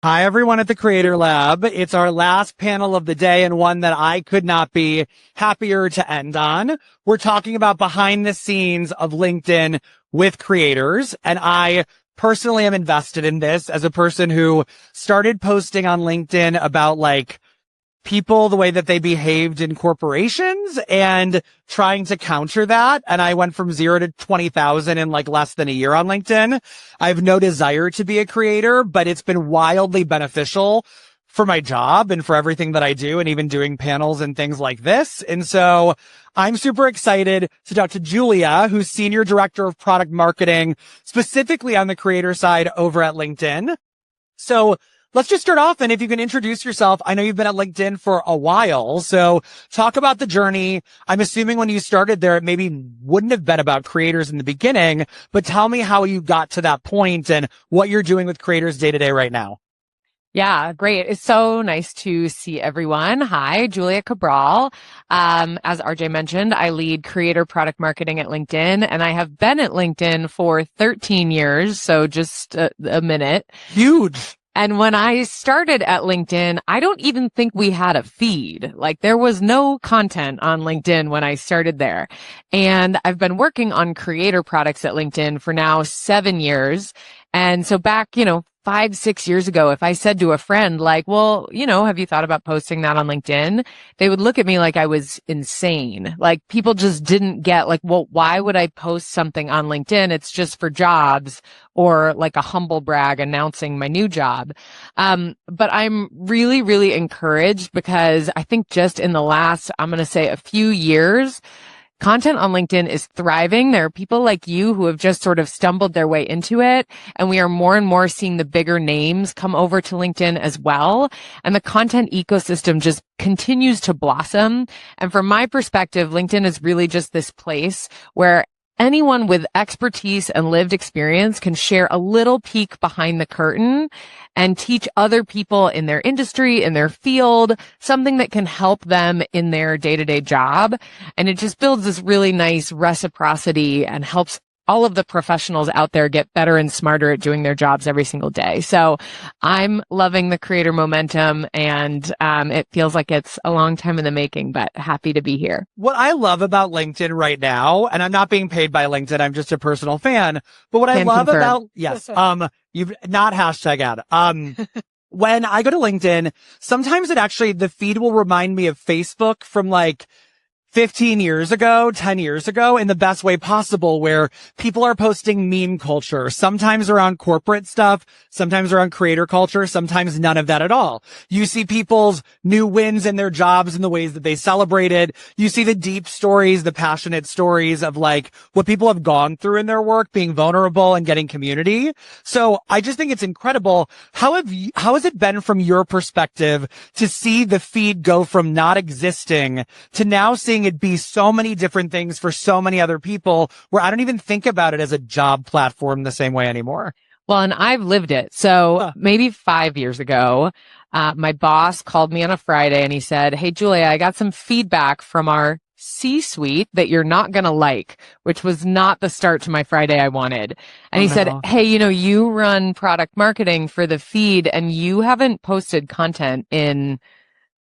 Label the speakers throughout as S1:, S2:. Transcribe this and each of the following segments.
S1: Hi, everyone at the Creator Lab. It's our last panel of the day and one that I could not be happier to end on. We're talking about behind the scenes of LinkedIn with creators. And I personally am invested in this as a person who started posting on LinkedIn about people, the way that they behaved in corporations and trying to counter that. And I went from 0 to 20,000 in less than a year on LinkedIn. I have no desire to be a creator, but it's been wildly beneficial for my job and for everything that I do, and even doing panels and things like this. And so I'm super excited to talk to Julia, who's Senior Director of Product Marketing, specifically on the creator side over at LinkedIn. So let's just start off. And if you can introduce yourself, I know you've been at LinkedIn for a while. So talk about the journey. I'm assuming when you started there, it maybe wouldn't have been about creators in the beginning, but tell me how you got to that point and what you're doing with creators day to day right now.
S2: Yeah, great. It's so nice to see everyone. Hi, Julia Cabral. As RJ mentioned, I lead creator product marketing at LinkedIn, and I have been at LinkedIn for 13 years. So just a minute.
S1: Huge.
S2: And when I started at LinkedIn, I don't even think we had a feed. There was no content on LinkedIn when I started there. And I've been working on creator products at LinkedIn for now 7 years. And so back, 5, 6 years ago, if I said to a friend, well, have you thought about posting that on LinkedIn? They would look at me like I was insane. People just didn't get well, why would I post something on LinkedIn? It's just for jobs, or a humble brag announcing my new job. But I'm really, really encouraged because I think just in the last, I'm going to say a few years, content on LinkedIn is thriving. There are people like you who have just sort of stumbled their way into it. And we are more and more seeing the bigger names come over to LinkedIn as well. And the content ecosystem just continues to blossom. And from my perspective, LinkedIn is really just this place where anyone with expertise and lived experience can share a little peek behind the curtain and teach other people in their industry, in their field, something that can help them in their day-to-day job. And it just builds this really nice reciprocity and helps all of the professionals out there get better and smarter at doing their jobs every single day. So I'm loving the creator momentum, and it feels like it's a long time in the making, but happy to be here.
S1: What I love about LinkedIn right now, and I'm not being paid by LinkedIn, I'm just a personal fan, but what I love about, yes, you've not hashtag ad. When I go to LinkedIn, sometimes the feed will remind me of Facebook from 15 years ago, 10 years ago, in the best way possible, where people are posting meme culture, sometimes around corporate stuff, sometimes around creator culture, sometimes none of that at all. You see people's new wins in their jobs and the ways that they celebrated. You see the deep stories, the passionate stories of what people have gone through in their work, being vulnerable and getting community. So I just think it's incredible. How has it been from your perspective to see the feed go from not existing to now seeing it be so many different things for so many other people, where I don't even think about it as a job platform the same way anymore?
S2: Well, and I've lived it. So maybe 5 years ago, my boss called me on a Friday and he said, "Hey, Julia, I got some feedback from our C-suite that you're not going to like," which was not the start to my Friday I wanted. And he said, "Hey, you run product marketing for the feed and you haven't posted content in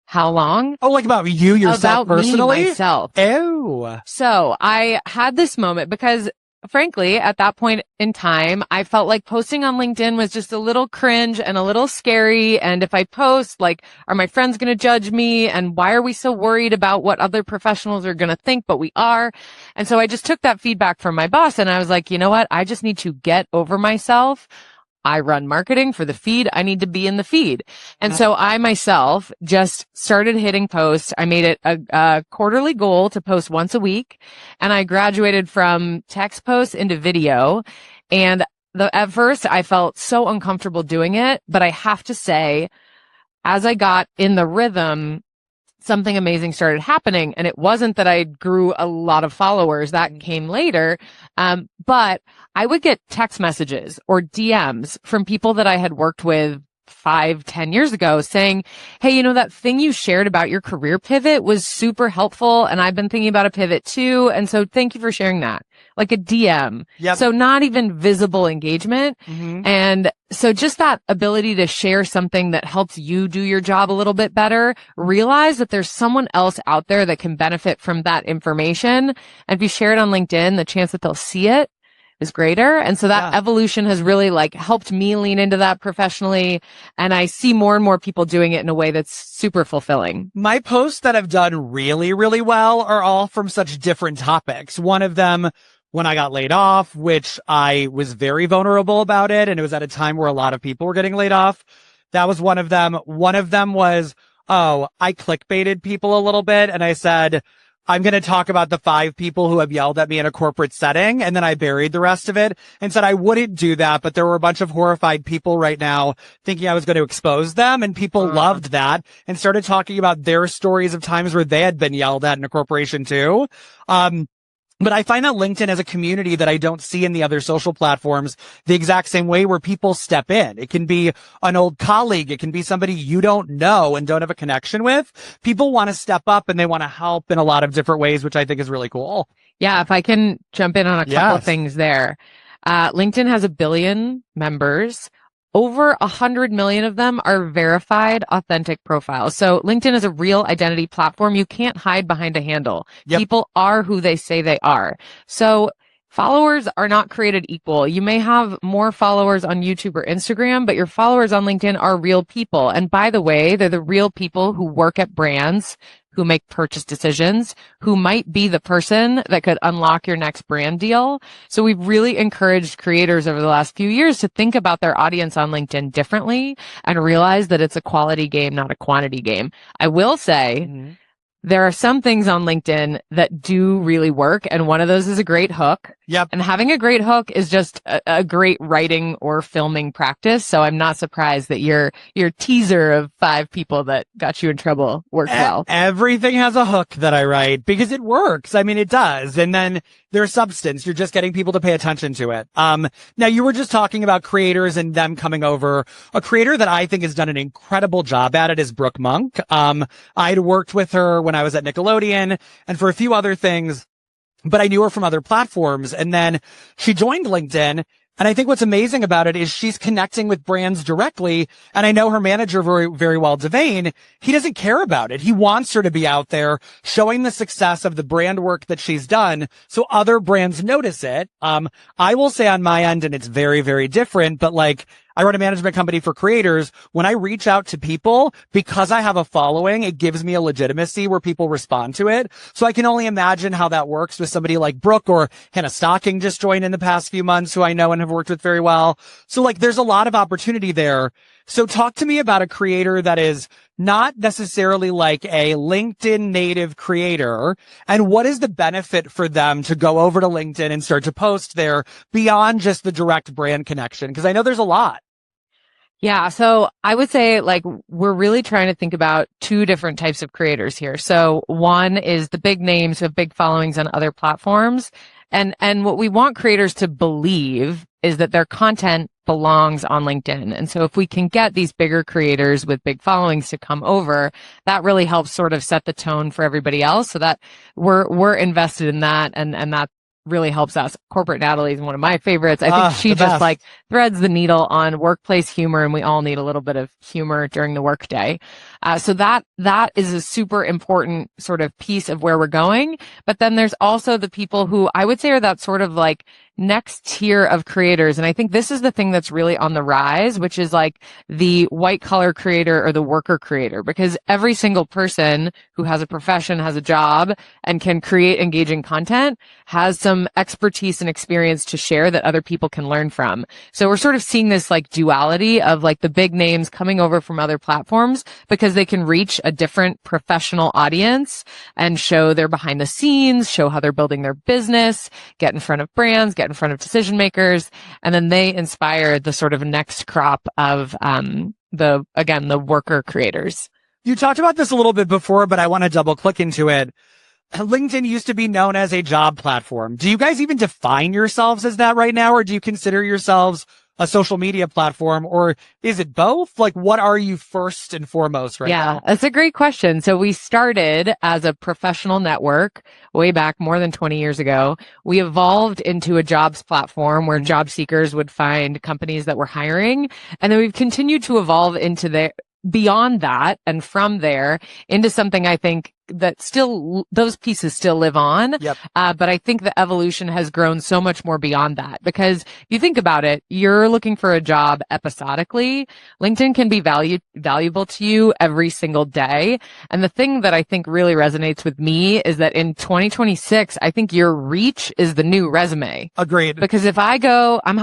S2: how long?"
S1: Oh, about you yourself personally?
S2: Me, myself.
S1: Oh.
S2: So I had this moment because, frankly, at that point in time, I felt like posting on LinkedIn was just a little cringe and a little scary. And if I post, are my friends going to judge me? And why are we so worried about what other professionals are going to think? But we are. And so I just took that feedback from my boss and I was like, you know what? I just need to get over myself. I run marketing for the feed. I need to be in the feed. And so I myself just started hitting posts. I made it a quarterly goal to post once a week. And I graduated from text posts into video. And at first I felt so uncomfortable doing it. But I have to say, as I got in the rhythm, something amazing started happening. And it wasn't that I grew a lot of followers. That came later. But I would get text messages or DMs from people that I had worked with 5-10 years ago saying, hey, you know, that thing you shared about your career pivot was super helpful. And I've been thinking about a pivot too. And so thank you for sharing that. Like a DM.
S1: Yep.
S2: So not even visible engagement.
S1: Mm-hmm.
S2: And so just that ability to share something that helps you do your job a little bit better, realize that there's someone else out there that can benefit from that information. And if you share it on LinkedIn, the chance that they'll see it is greater. And so that evolution has really like helped me lean into that professionally. And I see more and more people doing it in a way that's super fulfilling.
S1: My posts that have done really, really well are all from such different topics. One of them, when I got laid off, which I was very vulnerable about it. And it was at a time where a lot of people were getting laid off. That was one of them. One of them was, I clickbaited people a little bit. And I said, I'm going to talk about the 5 people who have yelled at me in a corporate setting. And then I buried the rest of it and said I wouldn't do that. But there were a bunch of horrified people right now thinking I was going to expose them. And people loved that and started talking about their stories of times where they had been yelled at in a corporation too. But I find that LinkedIn as a community that I don't see in the other social platforms the exact same way, where people step in. It can be an old colleague. It can be somebody you don't know and don't have a connection with. People want to step up and they want to help in a lot of different ways, which I think is really cool.
S2: Yeah. If I can jump in on a couple of things there. LinkedIn has 1 billion members. Over 100 million of them are verified, authentic profiles. So LinkedIn is a real identity platform. You can't hide behind a handle.
S1: Yep.
S2: People are who they say they are. So followers are not created equal. You may have more followers on YouTube or Instagram, but your followers on LinkedIn are real people. And by the way, they're the real people who work at brands, who make purchase decisions, who might be the person that could unlock your next brand deal. So we've really encouraged creators over the last few years to think about their audience on LinkedIn differently and realize that it's a quality game, not a quantity game. I will say there are some things on LinkedIn that do really work. And one of those is a great hook.
S1: Yep.
S2: And having a great hook is just a great writing or filming practice. So I'm not surprised that your teaser of 5 people that got you in trouble worked well.
S1: Everything has a hook that I write because it works. I mean, it does. And then there's substance. You're just getting people to pay attention to it. Now you were just talking about creators and them coming over. A creator that I think has done an incredible job at it is Brooke Monk. I'd worked with her when I was at Nickelodeon and for a few other things, but I knew her from other platforms. And then she joined LinkedIn. And I think what's amazing about it is she's connecting with brands directly. And I know her manager very, very well, Devane. He doesn't care about it. He wants her to be out there showing the success of the brand work that she's done so other brands notice it. I will say on my end, and it's very, very different, but like, I run a management company for creators. When I reach out to people, because I have a following, it gives me a legitimacy where people respond to it. So I can only imagine how that works with somebody like Brooke or Hannah Stocking just joined in the past few months, who I know and have worked with very well. So like there's a lot of opportunity there. So talk to me about a creator that is not necessarily like a LinkedIn native creator, and what is the benefit for them to go over to LinkedIn and start to post there beyond just the direct brand connection? Because I know there's a lot.
S2: Yeah. So I would say like we're really trying to think about 2 different types of creators here. So one is the big names who have big followings on other platforms. And what we want creators to believe is that their content belongs on LinkedIn. And so if we can get these bigger creators with big followings to come over, that really helps sort of set the tone for everybody else, so that we're invested in that. And that really helps us. Corporate Natalie is one of my favorites. I think she just like threads the needle on workplace humor, and we all need a little bit of humor during the workday. So that is a super important sort of piece of where we're going. But then there's also the people who I would say are that sort of like next tier of creators. And I think this is the thing that's really on the rise, which is like the white collar creator or the worker creator, because every single person who has a profession, has a job, and can create engaging content has some expertise and experience to share that other people can learn from. So we're sort of seeing this like duality of like the big names coming over from other platforms because they can reach a different professional audience and show their behind the scenes, show how they're building their business, get in front of brands, get in front of decision makers, and then they inspire the sort of next crop of the worker creators.
S1: You talked about this a little bit before, but I want to double click into it. LinkedIn used to be known as a job platform. Do you guys even define yourselves as that right now, or do you consider yourselves a social media platform, or is it both? Like, what are you first and foremost right now?
S2: Yeah, that's a great question. So we started as a professional network way back more than 20 years ago. We evolved into a jobs platform where job seekers would find companies that were hiring. And then we've continued to evolve into beyond that and from there into something I think that still, those pieces still live on.
S1: Yep.
S2: But I think the evolution has grown so much more beyond that, because if you think about it, you're looking for a job episodically. LinkedIn can be valuable to you every single day. And the thing that I think really resonates with me is that in 2026, I think your reach is the new resume.
S1: Agreed.
S2: Because if I go, I'm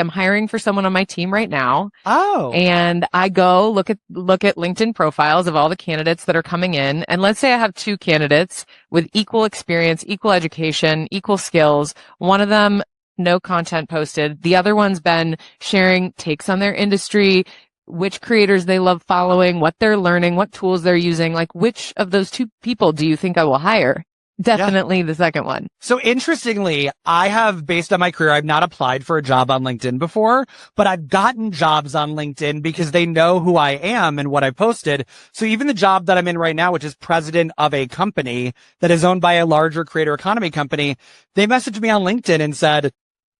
S2: hiring for someone on my team right now.
S1: Oh.
S2: And I go look at LinkedIn profiles of all the candidates that are coming in. And let's say I have 2 candidates with equal experience, equal education, equal skills. One of them, no content posted. The other one's been sharing takes on their industry, which creators they love following, what they're learning, what tools they're using. Like, which of those 2 people do you think I will hire? Definitely the second one.
S1: So interestingly, I have, based on my career, I've not applied for a job on LinkedIn before, but I've gotten jobs on LinkedIn because they know who I am and what I posted. So even the job that I'm in right now, which is president of a company that is owned by a larger creator economy company, they messaged me on LinkedIn and said,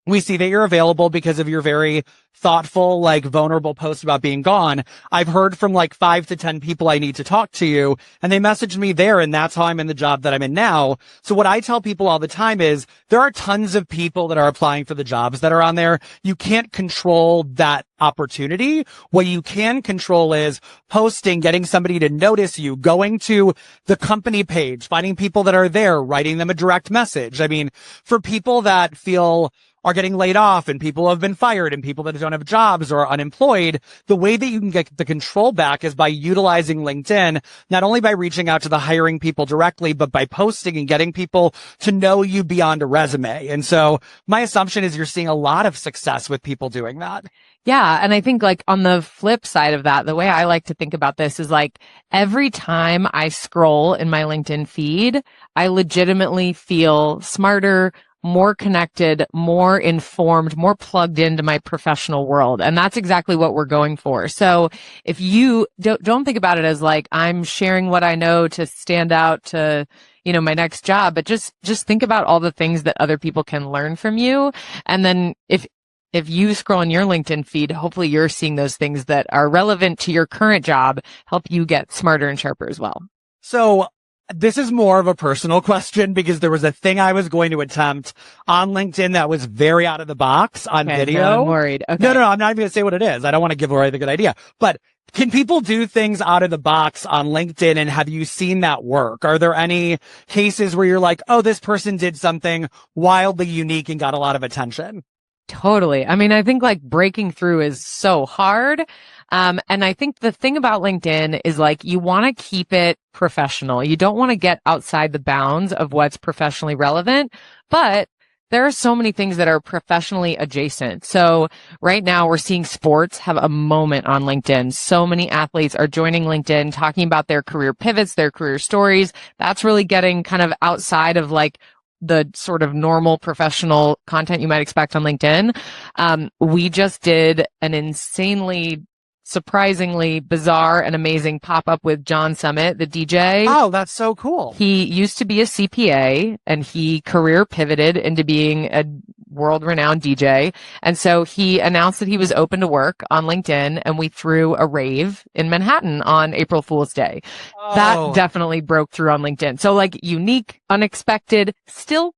S1: we see that you're available because of your very thoughtful, like vulnerable post about being gone. I've heard from like 5 to 10 people I need to talk to you, and they messaged me there, and that's how I'm in the job that I'm in now. So what I tell people all the time is there are tons of people that are applying for the jobs that are on there. You can't control that opportunity. What you can control is posting, getting somebody to notice you, going to the company page, finding people that are there, writing them a direct message. I mean, for people that feel are getting laid off and people who have been fired and people that don't have jobs or are unemployed, the way that you can get the control back is by utilizing LinkedIn, not only by reaching out to the hiring people directly, but by posting and getting people to know you beyond a resume. And so my assumption is you're seeing a lot of success with people doing that.
S2: Yeah. And I think like on the flip side of that, the way I like to think about this is like every time I scroll in my LinkedIn feed, I legitimately feel smarter, more connected, more informed, more plugged into my professional world. And that's exactly what we're going for. So if you don't think about it as like, I'm sharing what I know to stand out to, my next job, but just think about all the things that other people can learn from you. And then if you scroll in your LinkedIn feed, hopefully you're seeing those things that are relevant to your current job, help you get smarter and sharper as well.
S1: So this is more of a personal question because there was a thing I was going to attempt on LinkedIn that was very out of the box on video.
S2: No, I'm worried. Okay.
S1: No, I'm not even going to say what it is. I don't want to give away the good idea. But can people do things out of the box on LinkedIn, and have you seen that work? Are there any cases where you're like, oh, this person did something wildly unique and got a lot of attention?
S2: Totally. I mean, I think like breaking through is so hard. And I think the thing about LinkedIn is like you want to keep it professional. You don't want to get outside the bounds of what's professionally relevant, but there are so many things that are professionally adjacent. So right now we're seeing sports have a moment on LinkedIn. So many athletes are joining LinkedIn, talking about their career pivots, their career stories. That's really getting kind of outside of like the sort of normal professional content you might expect on LinkedIn. We just did an insanely, surprisingly bizarre and amazing pop-up with John Summit, the DJ.
S1: Oh, that's so cool.
S2: He used to be a CPA and he career pivoted into being a world-renowned DJ. And so he announced that he was open to work on LinkedIn, and we threw a rave in Manhattan on April Fool's Day.
S1: Oh.
S2: That definitely broke through on LinkedIn. So like unique, unexpected, still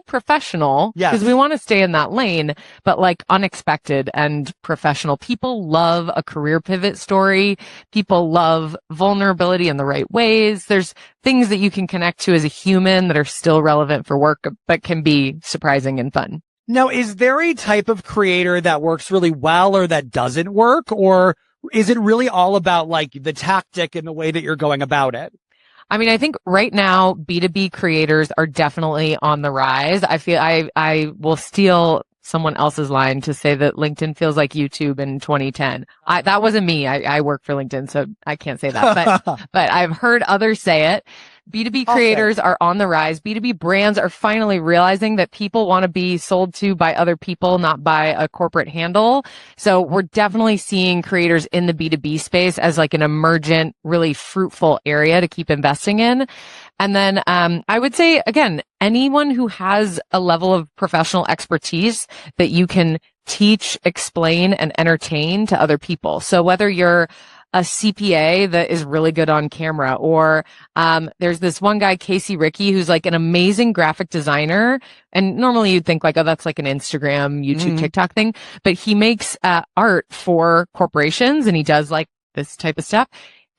S2: professional, because we want to stay in that lane, but like unexpected and professional. People love a career pivot story. People love vulnerability in the right ways. There's things that you can connect to as a human that are still relevant for work, but can be surprising and fun.
S1: Now, is there a type of creator that works really well or that doesn't work? Or is it really all about like the tactic and the way that you're going about it?
S2: I mean, I think right now B2B creators are definitely on the rise. I feel I will steal someone else's line to say that LinkedIn feels like YouTube in 2010. That wasn't me. I work for LinkedIn, so I can't say that. But I've heard others say it. B2B
S1: I'll say.
S2: creators are on the rise. B2B brands are finally realizing that people want to be sold to by other people, not by a corporate handle. So we're definitely seeing creators in the B2B space as like an emergent, really fruitful area to keep investing in. And then I would say, again, anyone who has a level of professional expertise that you can teach, explain, and entertain to other people. So whether you're a CPA that is really good on camera, or there's this one guy, Casey Ricky, who's like an amazing graphic designer. And normally you'd think like, oh, that's like an Instagram, YouTube, TikTok thing. But he makes art for corporations, and he does like this type of stuff.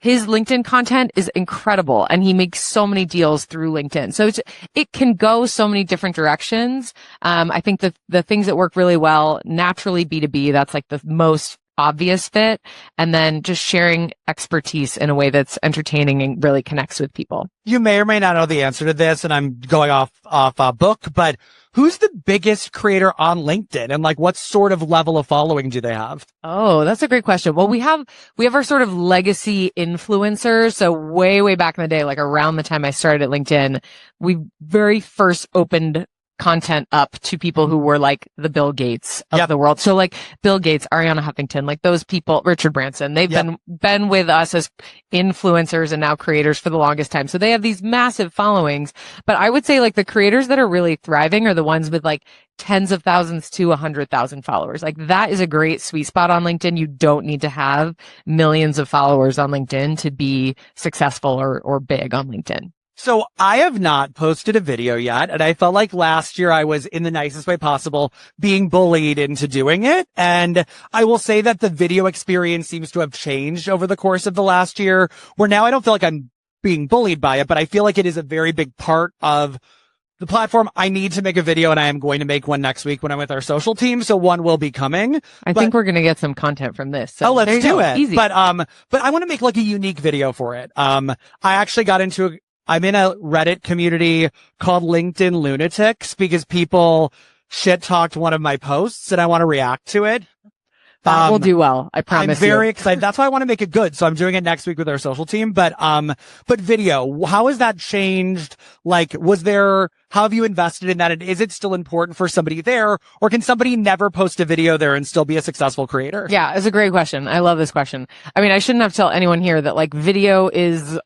S2: His LinkedIn content is incredible, and he makes so many deals through LinkedIn. So it can go so many different directions. I think the things that work really well, naturally B2B, that's like the most obvious fit. And then just sharing expertise in a way that's entertaining and really connects with people.
S1: You may or may not know the answer to this, and I'm going off a book, but who's the biggest creator on LinkedIn, and like what sort of level of following do they have?
S2: Oh, that's a great question. Well, we have our sort of legacy influencers. So way back in the day, like around the time I started at LinkedIn, we very first opened content up to people who were like the Bill Gates of the world. So like Bill Gates, Ariana Huffington, like those people, Richard Branson, they've been with us as influencers and now creators for the longest time. So they have these massive followings. But I would say like the creators that are really thriving are the ones with like tens of thousands to 100,000 followers. Like that is a great sweet spot on LinkedIn. You don't need to have millions of followers on LinkedIn to be successful or big on LinkedIn.
S1: So I have not posted a video yet, and I felt like last year I was, in the nicest way possible, being bullied into doing it. And I will say that the video experience seems to have changed over the course of the last year, where now I don't feel like I'm being bullied by it, but I feel like it is a very big part of the platform. I need to make a video, and I am going to make one next week when I'm with our social team. So one will be coming.
S2: I think we're going to get some content from this. So
S1: let's do it.
S2: Easy.
S1: But I want to make like a unique video for it. I actually got into I'm in a Reddit community called LinkedIn Lunatics because people shit talked one of my posts and I want to react to it.
S2: That will do well. I promise.
S1: I'm very excited. That's why I want to make it good. So I'm doing it next week with our social team. But video, how has that changed? Like, how have you invested in that? And is it still important for somebody there, or can somebody never post a video there and still be a successful creator?
S2: Yeah, it's a great question. I love this question. I mean, I shouldn't have to tell anyone here that like video is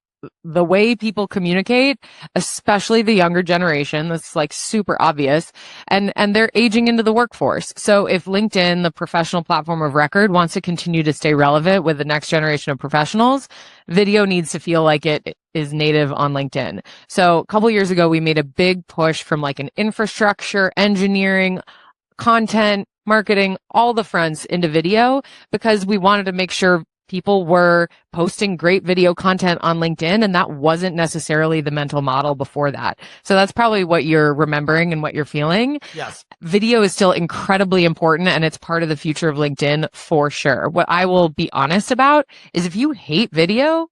S2: the way people communicate, especially the younger generation. That's like super obvious. And they're aging into the workforce. So if LinkedIn, the professional platform of record, wants to continue to stay relevant with the next generation of professionals, video needs to feel like it is native on LinkedIn. So a couple years ago, we made a big push from like an infrastructure, engineering, content, marketing, all the fronts into video, because we wanted to make sure people were posting great video content on LinkedIn, and that wasn't necessarily the mental model before that. So that's probably what you're remembering and what you're feeling.
S1: Yes.
S2: Video is still incredibly important, and it's part of the future of LinkedIn for sure. What I will be honest about is if you hate video,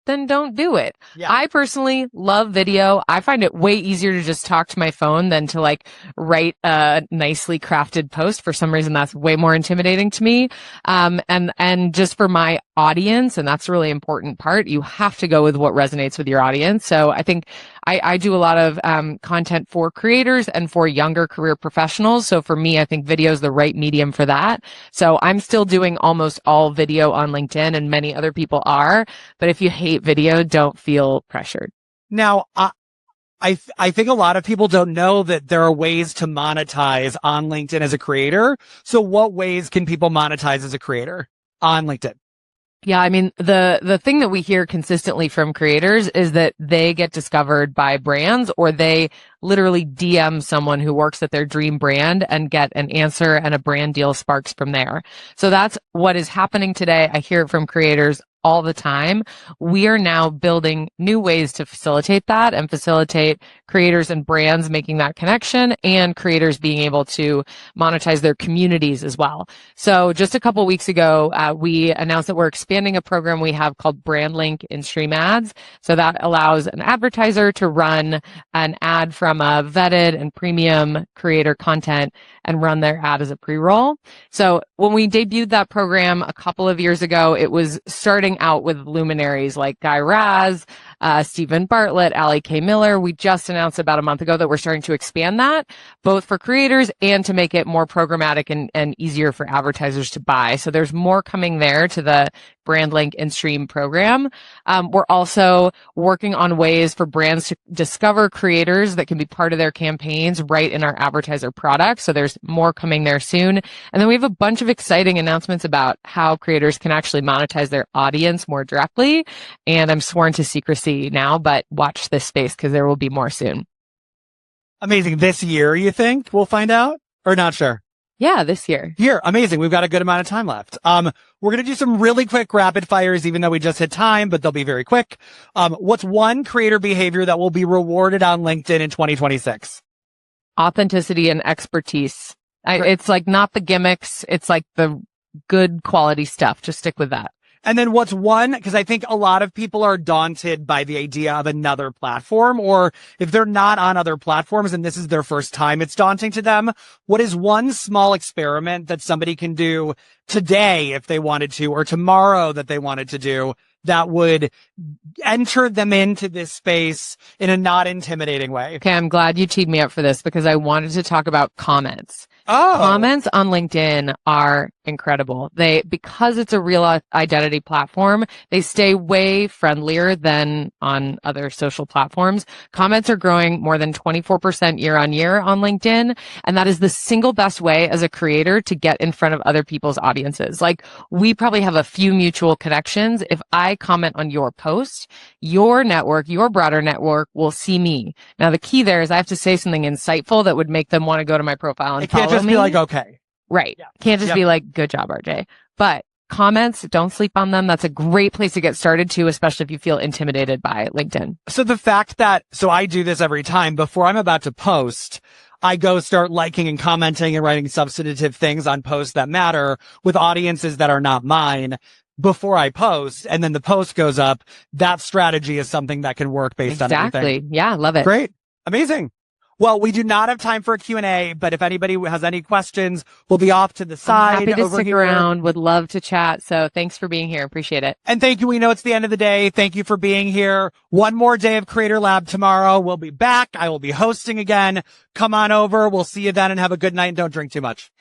S2: then don't do it. Yeah. I personally love video. I find it way easier to just talk to my phone than to like write a nicely crafted post. For some reason, that's way more intimidating to me. And just for my audience, and that's a really important part, you have to go with what resonates with your audience. So I think I do a lot of content for creators and for younger career professionals. So for me, I think video is the right medium for that. So I'm still doing almost all video on LinkedIn, and many other people are. But if you hate video, don't feel pressured.
S1: Now, I think a lot of people don't know that there are ways to monetize on LinkedIn as a creator. So what ways can people monetize as a creator on LinkedIn?
S2: Yeah, I mean, the thing that we hear consistently from creators is that they get discovered by brands, or they literally DM someone who works at their dream brand and get an answer, and a brand deal sparks from there. So that's what is happening today. I hear it from creators all the time. We are now building new ways to facilitate that and facilitate creators and brands making that connection, and creators being able to monetize their communities as well. So just a couple weeks ago, we announced that we're expanding a program we have called Brand Link in Stream Ads. So that allows an advertiser to run an ad from a vetted and premium creator content and run their ad as a pre-roll. So when we debuted that program a couple of years ago, it was starting out with luminaries like Guy Raz, Stephen Bartlett, Allie K. Miller. We just announced about a month ago that we're starting to expand that both for creators and to make it more programmatic and easier for advertisers to buy. So there's more coming there to the brand link and stream program. We're also working on ways for brands to discover creators that can be part of their campaigns right in our advertiser product. So there's more coming there soon. And then we have a bunch of exciting announcements about how creators can actually monetize their audience more directly. And I'm sworn to secrecy now, but watch this space because there will be more soon.
S1: Amazing. This year, you think we'll find out, or not sure?
S2: Yeah, this year.
S1: Here, amazing. We've got a good amount of time left. We're going to do some really quick rapid fires, even though we just hit time, but they'll be very quick. What's one creator behavior that will be rewarded on LinkedIn in 2026?
S2: Authenticity and expertise. It's like not the gimmicks. It's like the good quality stuff. Just stick with that.
S1: And then what's one, because I think a lot of people are daunted by the idea of another platform, or if they're not on other platforms and this is their first time, it's daunting to them. What is one small experiment that somebody can do today if they wanted to, or tomorrow that they wanted to do, that would enter them into this space in a not intimidating way?
S2: Okay, I'm glad you teed me up for this because I wanted to talk about comments.
S1: Oh.
S2: Comments on LinkedIn are incredible. Because it's a real identity platform, they stay way friendlier than on other social platforms. Comments are growing more than 24% year on year on LinkedIn. And that is the single best way as a creator to get in front of other people's audiences. Like, we probably have a few mutual connections. If I comment on your post, your network, your broader network will see me. Now, the key there is I have to say something insightful that would make them want to go to my profile and follow me.
S1: Just be like, okay.
S2: Right. Yeah. Can't just be like, good job, RJ. But comments, don't sleep on them. That's a great place to get started too, especially if you feel intimidated by LinkedIn.
S1: So the fact that, so I do this every time before I'm about to post, I go start liking and commenting and writing substantive things on posts that matter with audiences that are not mine before I post. And then the post goes up. That strategy is something that can work based on everything.
S2: Exactly. Yeah. Love it.
S1: Great. Amazing. Well, we do not have time for a Q&A, but if anybody has any questions, we'll be off to the side.
S2: I'm happy to stick around. Would love to chat. So thanks for being here. Appreciate it.
S1: And thank you. We know it's the end of the day. Thank you for being here. One more day of Creator Lab tomorrow. We'll be back. I will be hosting again. Come on over. We'll see you then and have a good night and don't drink too much.